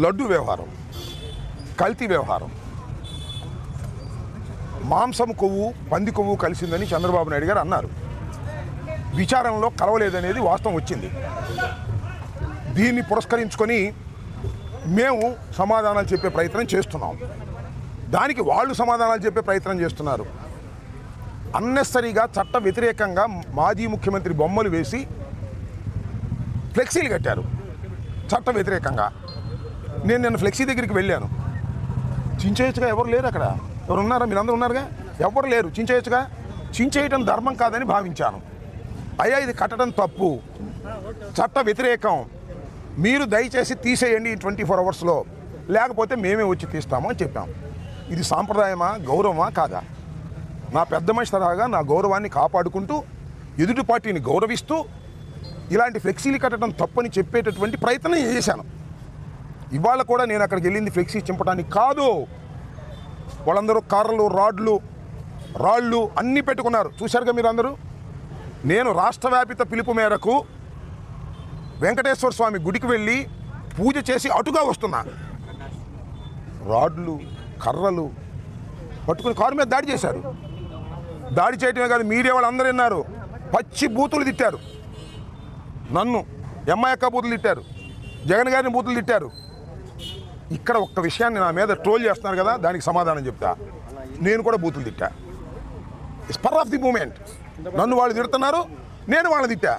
లడ్డు వ్యవహారం, కల్తీ వ్యవహారం, మాంసం కొవ్వు పంది కొవ్వు కలిసిందని చంద్రబాబు నాయుడు గారు అన్నారు. విచారణలో కలవలేదనేది వాస్తవం వచ్చింది. దీన్ని పురస్కరించుకొని మేము సమాధానాలు చెప్పే ప్రయత్నం చేస్తున్నాం. దానికి వాళ్ళు సమాధానాలు చెప్పే ప్రయత్నం చేస్తున్నారు. అన్నెసరీగా చట్ట వ్యతిరేకంగా మాజీ ముఖ్యమంత్రి బొమ్మలు వేసి ఫ్లెక్సీలు కట్టారు చట్ట వ్యతిరేకంగా. నేను నిన్న ఫ్లెక్సీ దగ్గరికి వెళ్ళాను. చించేయచ్చుగా, ఎవరు లేరు అక్కడ. ఎవరు ఉన్నారా? మీరందరూ ఉన్నారుగా, ఎవరు లేరు. చించేయచ్చుగా. చించేయటం ధర్మం కాదని భావించాను. అయ్యా, ఇది కట్టడం తప్పు, చట్ట వ్యతిరేకం, మీరు దయచేసి తీసేయండి 24 అవర్స్లో, లేకపోతే మేమే వచ్చి తీస్తాము అని చెప్పాం. ఇది సాంప్రదాయమా, గౌరవమా కాదా? నా పెద్ద మనిషి తరహాగా నా గౌరవాన్ని కాపాడుకుంటూ ఎదుటి పార్టీని గౌరవిస్తూ ఇలాంటి ఫ్లెక్సీలు కట్టడం తప్పని చెప్పేటటువంటి ప్రయత్నం చేశాను. ఇవాళ కూడా నేను అక్కడికి వెళ్ళింది ఫ్లెక్సీ చింపడానికి కాదు. వాళ్ళందరూ కార్లు, రాళ్ళు అన్నీ పెట్టుకున్నారు. చూశారుగా మీరు అందరూ. నేను రాష్ట్ర వ్యాపిత పిలుపు మేరకు వెంకటేశ్వర స్వామి గుడికి వెళ్ళి పూజ చేసి అటుగా వస్తున్నా. రాడ్లు, కర్రలు పట్టుకుని కారు మీద దాడి చేశారు. దాడి చేయటమే కాదు, మీడియా వాళ్ళు అందరూ విన్నారు. పచ్చి బూతులు తిట్టారు. నన్ను ఎంఐక్క బూతులు తిట్టారు, జగన్ గారిని బూతులు తిట్టారు. ఇక్కడ ఒక్క విషయాన్ని నా మీద ట్రోల్ చేస్తున్నారు కదా, దానికి సమాధానం చెప్తా. నేను కూడా బూతులు తిట్టా. Spur of the moment. నన్ను వాళ్ళు తిడుతున్నారు, నేను వాళ్ళని తిట్టా.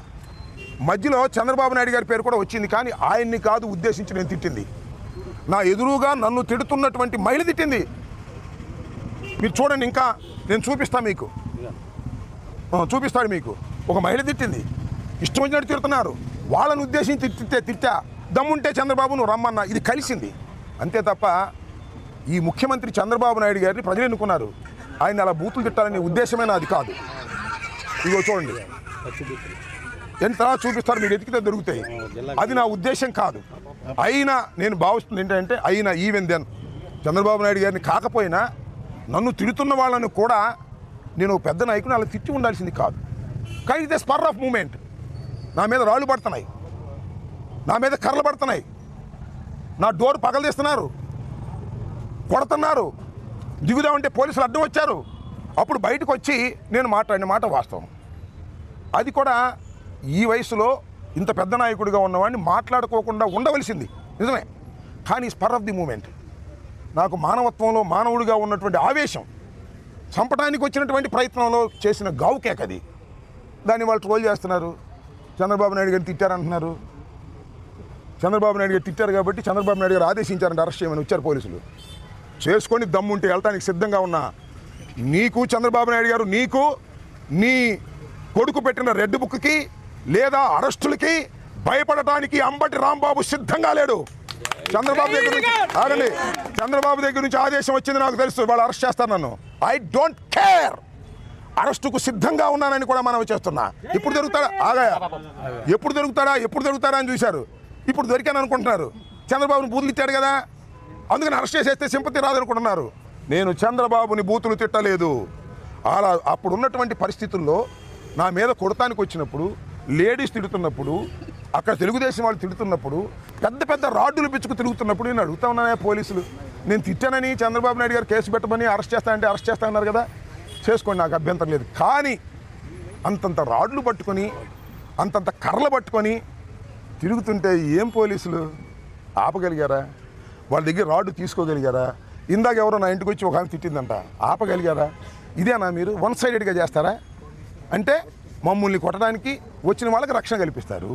మధ్యలో చంద్రబాబు నాయుడు గారి పేరు కూడా వచ్చింది, కానీ ఆయన్ని కాదు ఉద్దేశించి నేను తిట్టింది. నా ఎదురుగా నన్ను తిడుతున్నటువంటి మహిళ తిట్టింది. మీరు చూడండి, ఇంకా నేను చూపిస్తాను మీకు, చూపిస్తాడు మీకు. ఒక మహిళ తిట్టింది, ఇష్టం వచ్చినట్టు తిడుతున్నారు. వాళ్ళని ఉద్దేశించి తిట్టా. దమ్ముంటే చంద్రబాబు నువ్వు రమ్మన్నా. ఇది కలిసింది అంతే తప్ప ఈ ముఖ్యమంత్రి చంద్రబాబు నాయుడు గారిని ప్రజలు ఎన్నుకున్నారు. ఆయన అలా బూతులు తిట్టాలనే ఉద్దేశమే నాది కాదు. ఇదిగో చూడండి, ఎంత చూపిస్తారు, మీరు ఎతికితే దొరుకుతాయి. అది నా ఉద్దేశం కాదు. అయినా నేను భావిస్తుంది ఏంటంటే, అయినా ఈవెన్ దెన్ చంద్రబాబు నాయుడు గారిని కాకపోయినా నన్ను తిడుతున్న వాళ్ళని కూడా నేను పెద్ద నాయకుని అలా తిట్టి ఉండాల్సింది కాదు. కానీ ఇదే స్పర్ ఆఫ్ మూమెంట్. నా మీద రాళ్ళు పడుతున్నాయి, నా మీద కర్రలు పడుతున్నాయి, నా డోర్ పగలదీస్తున్నారు, కొడుతున్నారు. దిగుదామంటే పోలీసులు అడ్డం వచ్చారు. అప్పుడు బయటకు వచ్చి నేను మాట్లాడిన మాట వాస్తవం. అది కూడా ఈ వయసులో ఇంత పెద్ద నాయకుడిగా ఉన్నవాడిని మాట్లాడుకోకుండా ఉండవలసింది నిజమే. కానీ స్పర్ ఆఫ్ ది మూమెంట్, నాకు మానవత్వంలో మానవుడిగా ఉన్నటువంటి ఆవేశం, చంపడానికి వచ్చినటువంటి ప్రయత్నంలో చేసిన గావు కేక్ అది. దాన్ని వాళ్ళు ట్రోల్ చేస్తున్నారు. చంద్రబాబు నాయుడు గారిని తిట్టారంటున్నారు. చంద్రబాబు నాయుడు గారు తిట్టారు కాబట్టి చంద్రబాబు నాయుడు గారు ఆదేశించారంటే అరెస్ట్ చేయమని వచ్చారు పోలీసులు. చేసుకొని దమ్ముంటే వెళ్తానికి సిద్ధంగా ఉన్నా. నీకు చంద్రబాబు నాయుడు గారు, నీకు నీ కొడుకు పెట్టిన రెడ్ బుక్కి లేదా అరెస్టులకి భయపడటానికి అంబటి రాంబాబు సిద్ధంగా లేడు. చంద్రబాబు దగ్గర నుంచి ఆగండి, చంద్రబాబు దగ్గర నుంచి ఆదేశం వచ్చింది నాకు తెలుసు. వాళ్ళు అరెస్ట్ చేస్తారు నన్ను. I don't care. అరెస్టుకు సిద్ధంగా ఉన్నానని కూడా మనం చేస్తున్నా. ఇప్పుడు దొరుకుతాడా? ఆగాయా, ఎప్పుడు దొరుకుతాడా అని చూశారు. ఇప్పుడు దొరికాను అనుకుంటున్నారు. చంద్రబాబుని బూతులు తిట్టాడు కదా, అందుకని అరెస్ట్ చేసేస్తే సింపతి రాదనుకుంటున్నారు. నేను చంద్రబాబుని బూతులు తిట్టలేదు. అలా అప్పుడు ఉన్నటువంటి పరిస్థితుల్లో నా మీద కొడతానికి వచ్చినప్పుడు, లేడీస్ తిడుతున్నప్పుడు, అక్కడ తెలుగుదేశం వాళ్ళు తిడుతున్నప్పుడు, పెద్ద పెద్ద రాడ్డులు పిచ్చుకు తిరుగుతున్నప్పుడు నేను అడుగుతా ఉన్నానే పోలీసులు, నేను తిట్టానని చంద్రబాబు నాయుడు గారు కేసు పెట్టమని అరెస్ట్ చేస్తానన్నారు కదా, చేసుకోండి, నాకు అభ్యంతరం లేదు. కానీ అంతంత రాడ్లు పట్టుకొని, అంతంత కర్రలు పట్టుకొని తిరుగుతుంటే ఏం పోలీసులు? ఆపగలిగారా? వాళ్ళ దగ్గర రాడ్డు తీసుకోగలిగారా? ఇందాక ఎవరో నా ఇంటికి వచ్చి ఒక ఆమె తిట్టిందంట, ఆపగలిగారా? ఇదేనా మీరు వన్ సైడెడ్గా చేస్తారా? అంటే మమ్మల్ని కొట్టడానికి వచ్చిన వాళ్ళకి రక్షణ కల్పిస్తారు.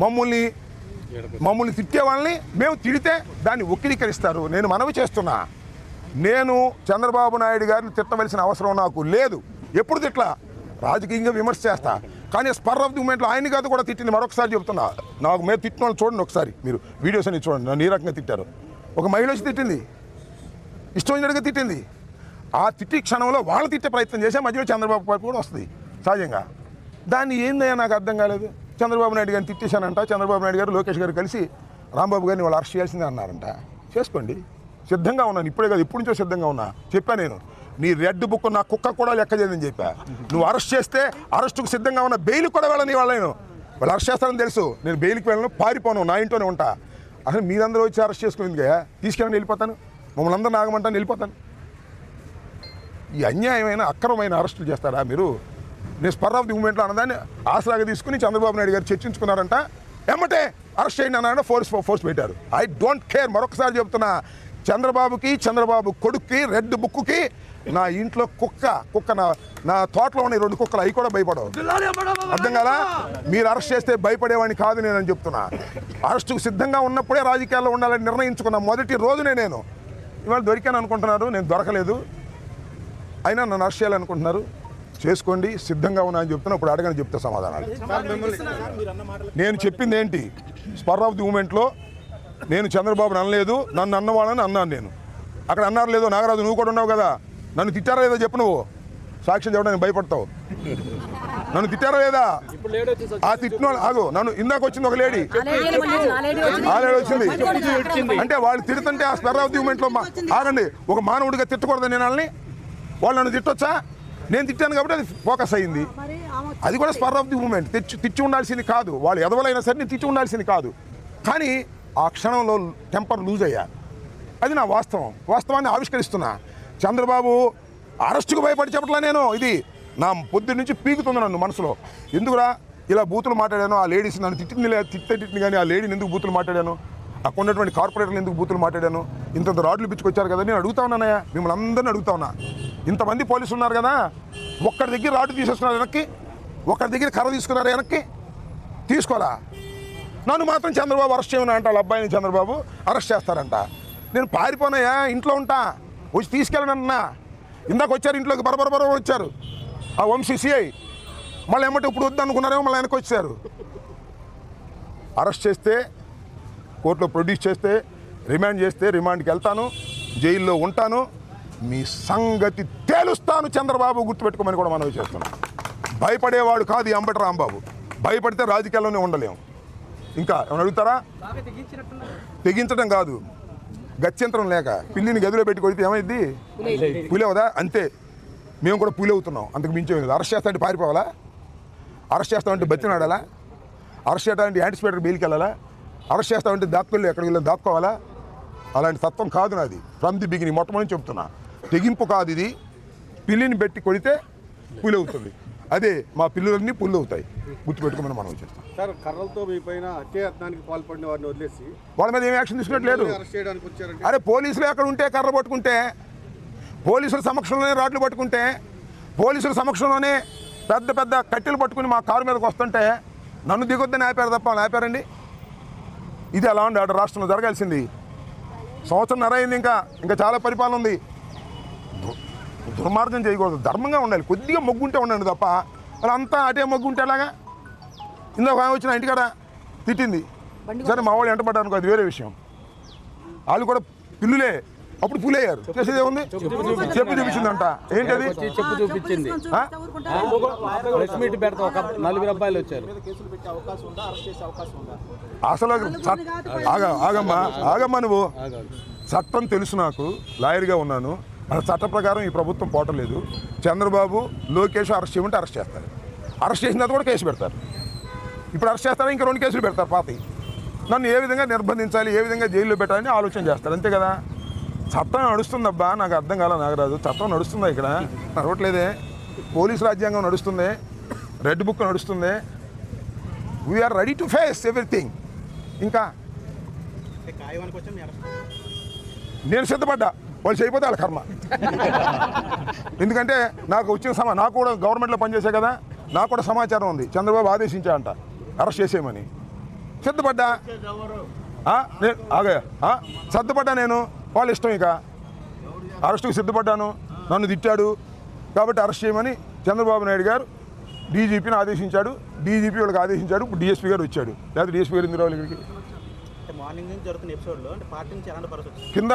మమ్మల్ని తిట్టే వాళ్ళని మేము తిడితే దాన్ని వక్రీకరిస్తారు. నేను మనవి చేస్తున్నా, నేను చంద్రబాబు నాయుడు గారిని తిట్టవలసిన అవసరం నాకు లేదు. ఎప్పుడు తిట్లా, రాజకీయంగా విమర్శ చేస్తా, కానీ స్పర్ ఆఫ్ ది మూమెంట్లో ఆయన కాదు కూడా తిట్టింది. మరొకసారి చెప్తున్నా, నాకు మీద తిట్టిన వాళ్ళు చూడండి, ఒకసారి మీరు వీడియోస్ అన్ని చూడండి. నన్ను ఈ రకంగా తిట్టారు. ఒక మహిళ వచ్చి తిట్టింది, ఇష్టం వచ్చినట్టుగా తిట్టింది. ఆ తిట్టి క్షణంలో వాళ్ళు తిట్టే ప్రయత్నం చేసే మధ్యలో చంద్రబాబు పార్టీ కూడా వస్తుంది సహజంగా. దాన్ని ఏందయ్యా నాకు అర్థం కాలేదు. చంద్రబాబు నాయుడు గారిని తిట్టేశానంట. చంద్రబాబు నాయుడు గారు లోకేష్ గారు కలిసి రాంబాబు గారిని వాళ్ళు అరెస్ట్ చేయాల్సిందే అన్నారంట. చేసుకోండి, సిద్ధంగా ఉన్నాను. ఇప్పుడే కాదు, ఇప్పటి నుంచో సిద్ధంగా ఉన్నా. చెప్పా నేను, నీ రెడ్ బుక్ నా కుక్క కూడా లెక్క చేయదని చెప్పా. నువ్వు అరెస్ట్ చేస్తే అరెస్టుకు సిద్ధంగా ఉన్న, బెయిల్ కూడా వెళ్ళని వాళ్ళు. వాళ్ళు అరెస్ట్ చేస్తారని తెలుసు. నేను బెయిల్కి వెళ్ళను, పారిపోను, నా ఇంట్లోనే ఉంటా. అసలు మీరందరూ వచ్చి అరెస్ట్ చేసుకునేందుకే తీసుకెళ్ళని వెళ్ళిపోతాను, మమ్మల్ని అందరూ నాగమంటాను, వెళ్ళిపోతాను. ఈ అన్యాయమైన అక్రమమైన అరెస్టులు చేస్తారా మీరు? నేను స్పర్ ఆఫ్ ది మూమెంట్లో అన్నదాన్ని ఆసరాగా తీసుకుని చంద్రబాబు నాయుడు గారు చర్చించుకున్నారంట. ఎమ్మటే అరెస్ట్ చేయండి అన్నారంటే ఫోర్స్ పెట్టారు. I don't care. మరొకసారి చెప్తున్నా, చంద్రబాబు కొడుక్కి రెడ్ బుక్కి నా ఇంట్లో కుక్క నా తోటలో ఉన్న 2 కుక్కలు, అవి కూడా భయపడవు. అర్థం కదా? మీరు అరెస్ట్ చేస్తే భయపడేవాడిని కాదు నేనని చెప్తున్నా. అరెస్టుకు సిద్ధంగా ఉన్నప్పుడే రాజకీయాల్లో ఉండాలని నిర్ణయించుకున్న మొదటి రోజునే నేను. ఇవాళ దొరికాను అనుకుంటున్నారు, నేను దొరకలేదు. అయినా నన్ను అరెస్ట్ చేయాలనుకుంటున్నారు, చేసుకోండి, సిద్ధంగా ఉన్నా అని చెప్తున్నా. ఇప్పుడు అడగని చెప్తే సమాధానాలు. నేను చెప్పింది ఏంటి? స్పర్ ఆఫ్ ది మూమెంట్లో నేను చంద్రబాబుని అనలేదు, నన్ను అన్నవాళ్ళని అన్నాను నేను. అక్కడ అన్నారు లేదో, నాగరాజు నువ్వు కూడా ఉన్నావు కదా, నన్ను తిట్టారా లేదా చెప్పు. నువ్వు సాక్ష్యం చెప్పడానికి భయపడతావు. నన్ను తిట్టారా లేదా? ఆ తిట్టిన ఆగు, నన్ను ఇందాక వచ్చింది ఒక లేడీ, ఆ లేడీ వచ్చింది. అంటే వాళ్ళు తిడుతుంటే ఆ స్పర్ ఆఫ్ ది మూమెంట్లో ఆగండి, ఒక మానవుడిగా తిట్టకూడదు నేను వాళ్ళని. వాళ్ళు నన్ను తిట్టొచ్చా? నేను తిట్టాను కాబట్టి అది ఫోకస్ అయింది. అది కూడా స్పర్ ఆఫ్ ది మూమెంట్. తిట్టి ఉండాల్సింది కాదు, వాళ్ళు ఎదవలైనా సరే నేను తిట్టి ఉండాల్సింది కాదు. కానీ ఆ క్షణంలో టెంపర్ లూజ్ అయ్యా. అది నా వాస్తవాన్ని ఆవిష్కరిస్తున్నా. చంద్రబాబు అరెస్టుకు భయపడి చెప్పట్లా నేను. ఇది నా పొద్దు నుంచి పీకుతుంది నన్ను మనసులో. ఎందుకురా ఇలా బూతులు మాట్లాడాను? ఆ లేడీస్ నన్ను తిట్టింది కానీ ఆ లేడీని ఎందుకు బూతులు మాట్లాడాను? అక్కడ ఉన్నటువంటి కార్పొరేటర్లు ఎందుకు బూతులు మాట్లాడాను? ఇంత రాడ్లు పిచ్చుకొచ్చారు కదా, నేను అడుగుతా ఉన్నానయ్యా, మిమ్మల్ని అందరినీ అడుగుతా ఉన్నా. ఇంతమంది పోలీసులు ఉన్నారు కదా, ఒక్కడి దగ్గర రాడ్డు తీసేస్తున్నారు వెనక్కి, ఒక్కడి దగ్గర కర్ర తీసుకున్నారు వెనక్కి, తీసుకోరా? నన్ను మాత్రం చంద్రబాబు అరెస్ట్ చేయమని అంట. వాళ్ళ అబ్బాయిని చంద్రబాబు అరెస్ట్ చేస్తారంట. నేను పారిపోనాయా, ఇంట్లో ఉంటా, వచ్చి తీసుకెళ్ళనన్నా. ఇందాక వచ్చారు ఇంట్లోకి, బరబర వచ్చారు ఆ వంశీ సిఐ. మళ్ళీ ఏమంటే ఇప్పుడు వద్దు అనుకున్నారేమో, మళ్ళీ వెనక్కి వచ్చారు. అరెస్ట్ చేస్తే, కోర్టులో ప్రొడ్యూస్ చేస్తే, రిమాండ్ చేస్తే రిమాండ్కి వెళ్తాను, జైల్లో ఉంటాను, మీ సంగతి తేలుస్తాను. చంద్రబాబు గుర్తుపెట్టుకోమని కూడా మనవి చేస్తున్నాను. భయపడేవాడు కాదు ఈ అంబటి రాంబాబు. భయపడితే రాజకీయాల్లోనే ఉండలేము. ఇంకా ఏమైనా అడుగుతారా? తెగించడం కాదు, గత్యంతరం లేక పిల్లిని గదిలో పెట్టి కొడితే ఏమైంది? పులవదా? అంతే, మేము కూడా పులి అవుతున్నాం. అంతకు మించేది. అరెస్ట్ చేస్తామంటే పారిపోవాలా? అరెస్ట్ చేస్తామంటే బతినాడాలా? అరెస్ట్ చేస్తామంటే యాంటిసిపేటర్ బెయిల్కి వెళ్ళాలా? అరెస్ట్ చేస్తామంటే దాక్కెళ్ళి ఎక్కడికి వెళ్ళి దాక్కోవాలా? అలాంటి తత్వం కాదు నాది. ఫ్రమ్ ది బిగినింగ్ మొట్టమొదటి చెప్తున్నా. తెగింపు కాదు ఇది. పిల్లిని పెట్టి కొడితే పులి అవుతుంది. అదే మా పిల్లలన్నీ పుల్లు అవుతాయి. గుర్తుపెట్టుకోమని మనం చేస్తాం. సార్, కర్రలతో మీ పైన హత్యాయత్నానికి పాల్పడిన వారిని వదిలేసి వాళ్ళ మీద ఏం యాక్షన్ తీసుకున్నట్లేదు. అరెస్ట్ చేయడానికి వచ్చారంటే, అరే పోలీసులు ఎక్కడ ఉంటే కర్ర పట్టుకుంటే, పోలీసుల సమక్షంలోనే రాడ్లు పట్టుకుంటే, పోలీసుల సమక్షంలోనే పెద్ద పెద్ద కట్టెలు పట్టుకుని మా కారు మీదకి వస్తుంటే నన్ను దిగొద్దని ఆపారు తప్ప వాళ్ళు ఆపారండి? ఇది ఎలా ఉండి అటు రాష్ట్రంలో జరగాల్సింది. సంవత్సరంన్నర అయింది, ఇంకా చాలా పరిపాలన ఉంది. దుర్మార్గం చేయకూడదు, ధర్మంగా ఉండాలి. కొద్దిగా మొగ్గుంటే ఉండండి తప్ప అలా అంతా అటే మొగ్గుంటే ఎలాగా? ఇందాక ఆమె వచ్చిన ఇంటికాడ తిట్టింది, సరే మా వాళ్ళు ఎంటపడ్డారు, అది వేరే విషయం. వాళ్ళు కూడా పిల్లులే, అప్పుడు పులయ్యారు. చేసేది ఏముంది? చెప్పు చూపించిందంట. ఏంటది? చెప్పు చూపించింది. ప్రెస్ మీట్ పెడతా ఒక 4 అబ్బాయిలు వచ్చారు. అసలు ఆగమ్మా నువ్వు. చట్టం తెలుసు నాకు, లాయర్గా ఉన్నాను. అసలు చట్ట ప్రకారం ఈ ప్రభుత్వం పోవట్లేదు. చంద్రబాబు లోకేష్ అరెస్ట్ చేయమంటే అరెస్ట్ చేస్తారు. అరెస్ట్ చేసిన తర్వాత కూడా కేసు పెడతారు. ఇప్పుడు అరెస్ట్ చేస్తారా, ఇంకా 2 కేసులు పెడతారు పాతి. నన్ను ఏ విధంగా నిర్బంధించాలి, ఏ విధంగా జైల్లో పెట్టాలని ఆలోచన చేస్తారు, అంతే కదా. చట్టం నడుస్తుందబ్బా, నాకు అర్థం కాల నాగరాజు. చట్టం నడుస్తుందా? ఇక్కడ నడవట్లేదే. పోలీసు రాజ్యాంగం నడుస్తుంది, రెడ్ బుక్ నడుస్తుంది. We're ready to face everything. ఇంకా నేను సిద్ధపడ్డా, వాళ్ళు చేయకపోతే వాళ్ళ కర్మ. ఎందుకంటే నాకు వచ్చిన నాకు కూడా గవర్నమెంట్లో పనిచేసే కదా, నాకు కూడా సమాచారం ఉంది. చంద్రబాబు ఆదేశించా అంట అరెస్ట్ చేసేయమని. సిద్ధపడ్డా, సిద్ధపడ్డా నేను. వాళ్ళ ఇష్టం, ఇక అరెస్టుకు సిద్ధపడ్డాను. నన్ను తిట్టాడు కాబట్టి అరెస్ట్ చేయమని చంద్రబాబు నాయుడు గారు డీజీపీని ఆదేశించాడు. డీజీపీ వాళ్ళకి ఆదేశించాడు. ఇప్పుడు డిఎస్పీ గారు వచ్చాడు. లేదా డిఎస్పీ గారు ఎందుకు రావాలి ఇక్కడికి? మార్నింగ్ నుంచి జరుగుతున్న ఎపిసోడ్లో అంటే పార్టీ నుంచి ఎలాంటి భరోసా వచ్చింది? కింద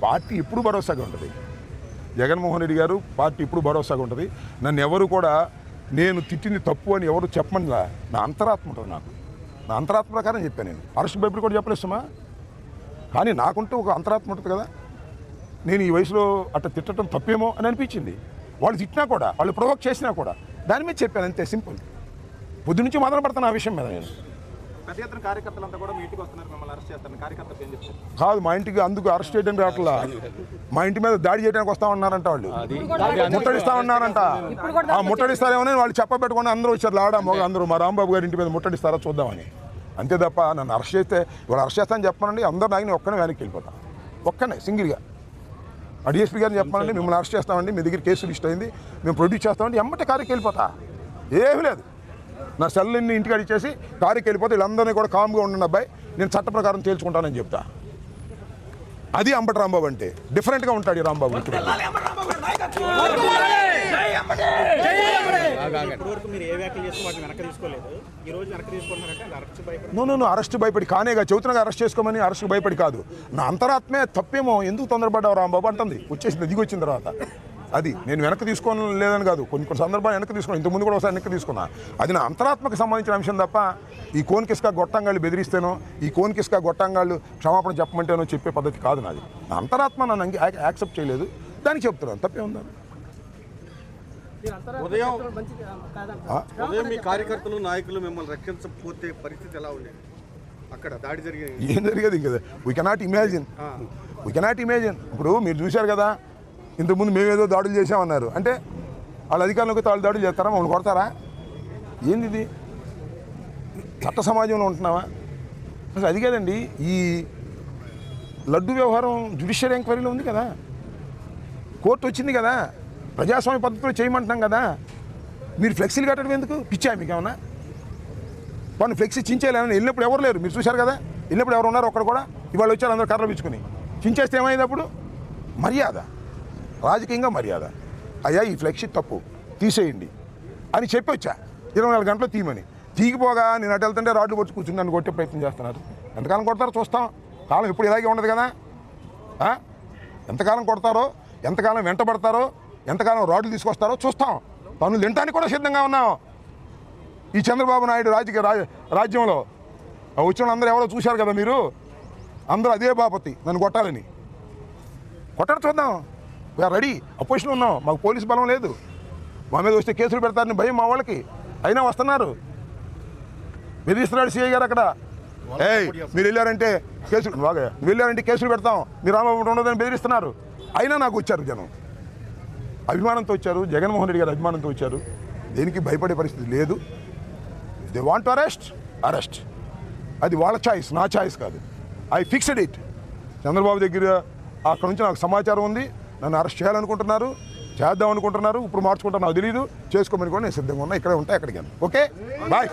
పార్టీ ఎప్పుడు భరోసాగా ఉంటుంది. జగన్మోహన్ రెడ్డి గారు పార్టీ ఎప్పుడు భరోసాగా ఉంటుంది. నన్ను ఎవరు కూడా నేను తిట్టింది తప్పు అని ఎవరు చెప్పమని నా అంతరాత్మ ఉంటుంది. నా అంతరాత్మ ప్రకారం చెప్పాను. నేను అరెస్ట్ భయపడి కూడా చెప్పలేస్తామా, కానీ నాకుంటూ ఒక అంతరాత్మ ఉంటుంది కదా. నేను ఈ వయసులో అట్లా తిట్టడం తప్పేమో అని అనిపించింది. వాళ్ళు తిట్టినా కూడా, వాళ్ళు ప్రొవోక్ చేసినా కూడా దాని మీద చెప్పాను, అంతే, సింపుల్. పొద్దు నుంచి మొదలు పడతాను ఆ విషయం మీద. నేను పెద్ద ఎత్తున కార్యకర్తలంతా కూడా మీ ఇంటికి వస్తున్నారు, మిమ్మల్ని అరెస్ట్ చేస్తారు. కార్యకర్తలు ఏం చెప్తారు? కాదు, మా ఇంటికి అందుకు అరెస్ట్ చేయడానికి రావట్లా. మా ఇంటి మీద దాడి చేయడానికి వస్తామన్నారంట. వాళ్ళు ముట్టడిస్తామన్నారంట. ఆ ముట్టడిస్తారేమని వాళ్ళు చెప్పబెట్టుకుని అందరూ వచ్చారు. లాడా మొగ అందరూ మా రాంబాబు గారి ఇంటి మీద ముట్టడిస్తారా చూద్దామని. అంతే తప్ప నన్ను అరెస్ట్ చేస్తే ఇవాళ అరెస్ట్ చేస్తానని చెప్పానండి. అందరూ నాకు నేను ఒక్కనే వెనక్కి వెళ్ళిపోతాను, ఒక్కనే సింగిల్గా. ఆ డిఎస్పీ గారిని చెప్పానండి, మిమ్మల్ని అరెస్ట్ చేస్తామండి, మీ దగ్గర కేసు లిస్ట్ అయింది, మేము ప్రొడ్యూస్ చేస్తామండి, ఎమ్మటే కారుకి వెళ్ళిపోతా. ఏమీ లేదు, నా సెల్ని ఇంటికి అడిచేసి కారుకి వెళ్ళిపోతే వీళ్ళందరినీ కూడా కామ్గా ఉండండి అబ్బాయి, నేను చట్ట ప్రకారం తేల్చుకుంటానని చెప్తా. అది అంబటి రాంబాబు అంటే. డిఫరెంట్గా ఉంటాడు ఈ రాంబాబు. ఇప్పటివరకు మీరు ఏ వ్యాఖ్యలు చేస్తే వాటిని వెనక్కి తీసుకోలేదు. ఈ రోజు వెనక్కి తీసుకుంటున్నారంటే అరెస్ట్ భయపడి. నువ్వు అరెస్ట్ భయపడి కానేగా చెబుతున్నాగా, అరెస్ట్ చేసుకోమని. అరెస్ట్ భయపడి కాదు, నా అంతరాత్మే తప్పేమో. ఎందుకు తొందరపడ్డావు రాంబాబు అంటుంది వచ్చేసింది, దిగి వచ్చిన తర్వాత. అది నేను వెనక్కి తీసుకోని లేదని కాదు, కొన్ని సందర్భాలు వెనక్కి తీసుకున్నాను. ఇంతకుముందు కూడా ఒకసారి వెనక్కి తీసుకున్నా. అది నా అంతరాత్మకు సంబంధించిన అంశం తప్ప ఈ కోన్కిస్కా గొట్టంగాళ్ళు బెదిరిస్తేనో, ఈ కోన్కిస్కా గొట్టంగాళ్ళు క్షమాపణ చెప్పమంటేనో చెప్పే పద్ధతి కాదు నాది. నా అంతరాత్మ నన్ను యాక్సెప్ట్ చేయలేదు, దానికి చెప్తున్నాను. తప్పే ఉందా? ఉదయం మీ కార్యకర్తలు నాయకులు మిమ్మల్ని రక్షించకపోతే పరిస్థితి ఎలా ఉండేది? అక్కడ దాడి జరిగేది ఏం జరిగేది కదా. We cannot imagine. ఇప్పుడు మీరు చూశారు కదా, ఇంతకుముందు మేమేదో దాడులు చేసామన్నారు. అంటే వాళ్ళ అధికారులకు వాళ్ళు దాడులు చేస్తారా, మమ్మల్ని కొడతారా? ఏంది ఇది? చట్ట సమాజంలో ఉంటున్నావా? అసలు అది కాదండి. ఈ లడ్డు వ్యవహారం జ్యుడిషియల్ ఎంక్వైరీలో ఉంది కదా, కోర్టు వచ్చింది కదా, ప్రజాస్వామ్య పద్ధతిలో చేయమంటున్నాం కదా. మీరు ఫ్లెక్సీలు కట్టడం ఎందుకు? పిచ్చా మీకు ఏమన్నా? వాళ్ళు ఫ్లెక్సీ చించేయాలని వెళ్ళినప్పుడు ఎవరు లేరు, మీరు చూశారు కదా. వెళ్ళినప్పుడు ఎవరు ఉన్నారు? ఒక్కడు కూడా. ఇవాళ వచ్చారు అందరూ కర్రలు పిచ్చుకుని. చించేస్తే ఏమైంది అప్పుడు? మర్యాద, రాజకీయంగా మర్యాద. అయ్యా ఈ ఫ్లెక్సీ తప్పు, తీసేయండి అని చెప్పి వచ్చా. 24 గంటలు తీయమని. తీగిపోగా నేను అటు వెళ్తుంటే రాడ్లు వచ్చి కూర్చుని నన్ను కొట్టే ప్రయత్నం చేస్తున్నారు. ఎంతకాలం కొడతారో చూస్తాం. కాలం ఎప్పుడు ఇలాగే ఉండదు కదా. ఎంతకాలం కొడతారో, ఎంతకాలం వెంటబడతారో, ఎంతకాలం రాడ్లు తీసుకొస్తారో చూస్తాం. పనులు తినడానికి కూడా సిద్ధంగా ఉన్నాం. ఈ చంద్రబాబు నాయుడు రాజ్యంలో వచ్చిన అందరూ ఎవరో చూశారు కదా మీరు. అందరూ అదే బాపతి, నన్ను కొట్టాలని. కొట్టడం చూద్దాం. We are ready. అపోజిషన్ ఉన్నాం, మాకు పోలీసు బలం లేదు. మా మీద వస్తే కేసులు పెడతారని భయం మా వాళ్ళకి. అయినా వస్తున్నారు. బెదిరిస్తున్నాడు సిఐ గారు అక్కడ. మీరు వెళ్ళారంటే కేసులు, బాగా వెళ్ళారంటే కేసులు పెడతాం, మీరు రామబాబు ఉండదని బెదిరిస్తున్నారు. అయినా నాకు వచ్చారు జనం, అభిమానంతో వచ్చారు. జగన్మోహన్ రెడ్డి గారు అభిమానంతో వచ్చారు. దేనికి భయపడే పరిస్థితి లేదు. They want arrest. అది వాళ్ళ ఛాయిస్, నా ఛాయిస్ కాదు. I fixed it. చంద్రబాబు దగ్గర అక్కడ నుంచి నాకు సమాచారం ఉంది. నన్ను అరెస్ట్ చేయాలనుకుంటున్నారు, చేద్దాం అనుకుంటున్నారు. ఇప్పుడు మార్చుకుంటాను, నాకు తెలియదు. చేసుకోమని కూడా నేను సిద్ధంగా ఉన్నా. ఇక్కడే ఉంటా, ఎక్కడికి. Okay, bye.